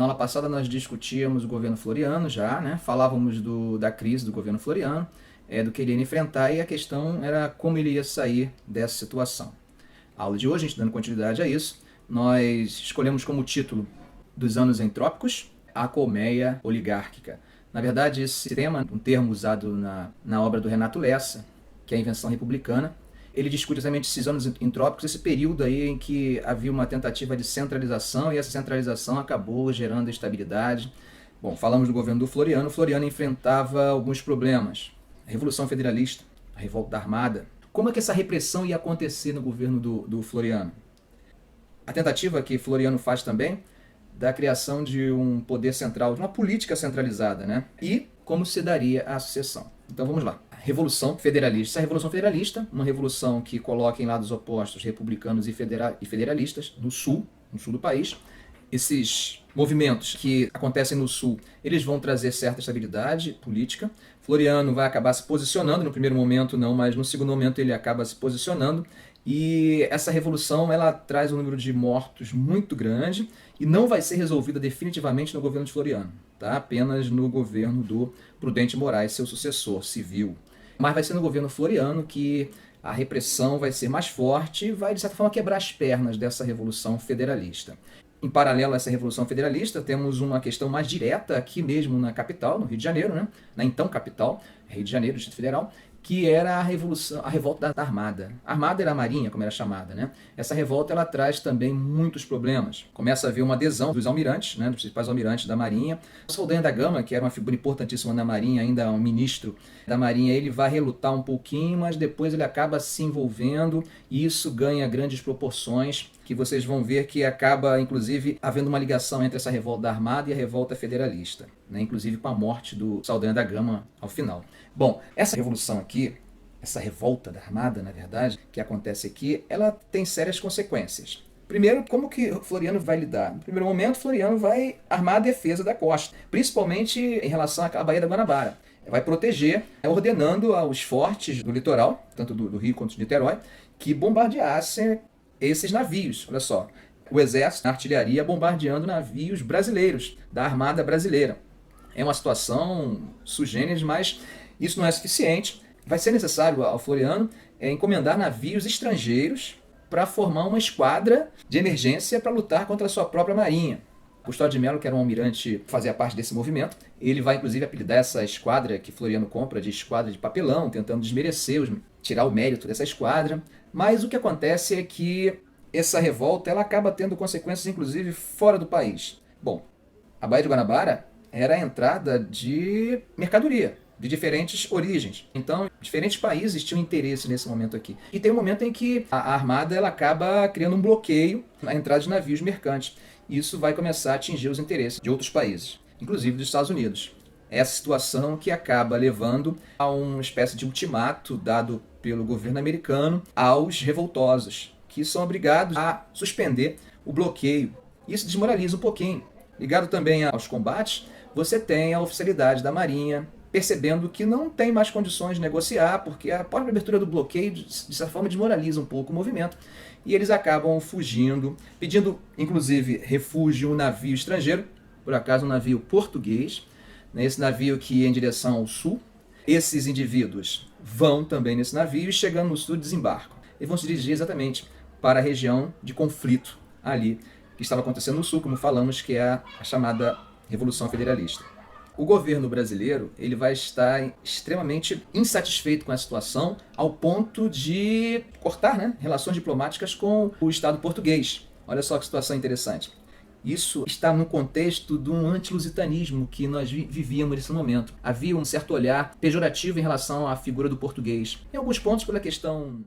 Na aula passada nós discutíamos o governo Floriano já, né? Falávamos da crise do governo Floriano, do que ele ia enfrentar, e a questão era como ele ia sair dessa situação. A aula de hoje, a gente dando continuidade a isso, nós escolhemos como título dos anos entrópicos a colmeia oligárquica. Na verdade, esse tema, um termo usado na obra do Renato Lessa, que é a Invenção Republicana, ele discute exatamente esses anos entrópicos, esse período aí em que havia uma tentativa de centralização e essa centralização acabou gerando instabilidade. Bom, falamos do governo do Floriano. O Floriano enfrentava alguns problemas. A Revolução Federalista, a Revolta da Armada. Como é que essa repressão ia acontecer no governo do Floriano? A tentativa que Floriano faz também da criação de um poder central, de uma política centralizada, né? E como se daria a sucessão. Então vamos lá. Revolução Federalista. Essa Revolução Federalista, uma revolução que coloca em lados opostos republicanos e federalistas no sul do país. Esses movimentos que acontecem no sul, eles vão trazer certa estabilidade política. Floriano vai acabar se posicionando, no primeiro momento não, mas no segundo momento ele acaba se posicionando. E essa revolução ela traz um número de mortos muito grande e não vai ser resolvida definitivamente no governo de Floriano, tá? Apenas no governo do Prudente Moraes, seu sucessor civil. Mas vai ser no governo Floriano que a repressão vai ser mais forte e vai, de certa forma, quebrar as pernas dessa revolução federalista. Em paralelo a essa Revolução Federalista, temos uma questão mais direta aqui mesmo na capital, no Rio de Janeiro, né? Na então capital, Rio de Janeiro, Distrito Federal, que era a revolta da Armada. A Armada era a Marinha, como era chamada, né? Essa revolta ela traz também muitos problemas. Começa a haver uma adesão dos almirantes, né? Dos principais almirantes da Marinha. O Saldanha da Gama, que era uma figura importantíssima na Marinha, ainda um ministro da Marinha, ele vai relutar um pouquinho, mas depois ele acaba se envolvendo e isso ganha grandes proporções, que vocês vão ver que acaba, inclusive, havendo uma ligação entre essa revolta da Armada e a revolta federalista, né? Inclusive com a morte do Saldanha da Gama ao final. Bom, essa revolução aqui, essa revolta da Armada, na verdade, que acontece aqui, ela tem sérias consequências. Primeiro, como que Floriano vai lidar? No primeiro momento, Floriano vai armar a defesa da costa, principalmente em relação à Baía da Guanabara. Vai proteger, ordenando aos fortes do litoral, tanto do Rio quanto de Niterói, que bombardeassem esses navios. Olha só, o exército, a artilharia bombardeando navios brasileiros, da Armada brasileira. É uma situação sui generis, mas isso não é suficiente. Vai ser necessário ao Floriano encomendar navios estrangeiros para formar uma esquadra de emergência para lutar contra a sua própria marinha. Custódio de Melo, que era um almirante que fazia parte desse movimento, ele vai inclusive apelidar essa esquadra que Floriano compra de esquadra de papelão, tentando desmerecer, tirar o mérito dessa esquadra. Mas o que acontece é que essa revolta ela acaba tendo consequências inclusive fora do país. Bom, a Baía de Guanabara era a entrada de mercadoria, de diferentes origens. Então, diferentes países tinham interesse nesse momento aqui. E tem um momento em que a Armada ela acaba criando um bloqueio na entrada de navios mercantes. Isso vai começar a atingir os interesses de outros países, inclusive dos Estados Unidos. Essa situação que acaba levando a uma espécie de ultimato dado pelo governo americano aos revoltosos, que são obrigados a suspender o bloqueio. Isso desmoraliza um pouquinho. Ligado também aos combates, você tem a oficialidade da Marinha percebendo que não tem mais condições de negociar, porque a própria abertura do bloqueio, de certa forma, desmoraliza um pouco o movimento, e eles acabam fugindo, pedindo, inclusive, refúgio em um navio estrangeiro, por acaso um navio português, né, esse navio que ia em direção ao sul. Esses indivíduos vão também nesse navio e, chegando no sul, desembarcam. E vão se dirigir exatamente para a região de conflito ali, que estava acontecendo no sul, como falamos, que é a chamada Revolução Federalista. O governo brasileiro ele vai estar extremamente insatisfeito com a situação, ao ponto de cortar, né, relações diplomáticas com o Estado português. Olha só que situação interessante. Isso está no contexto de um antilusitanismo que nós vivíamos nesse momento. Havia um certo olhar pejorativo em relação à figura do português. Em alguns pontos pela questão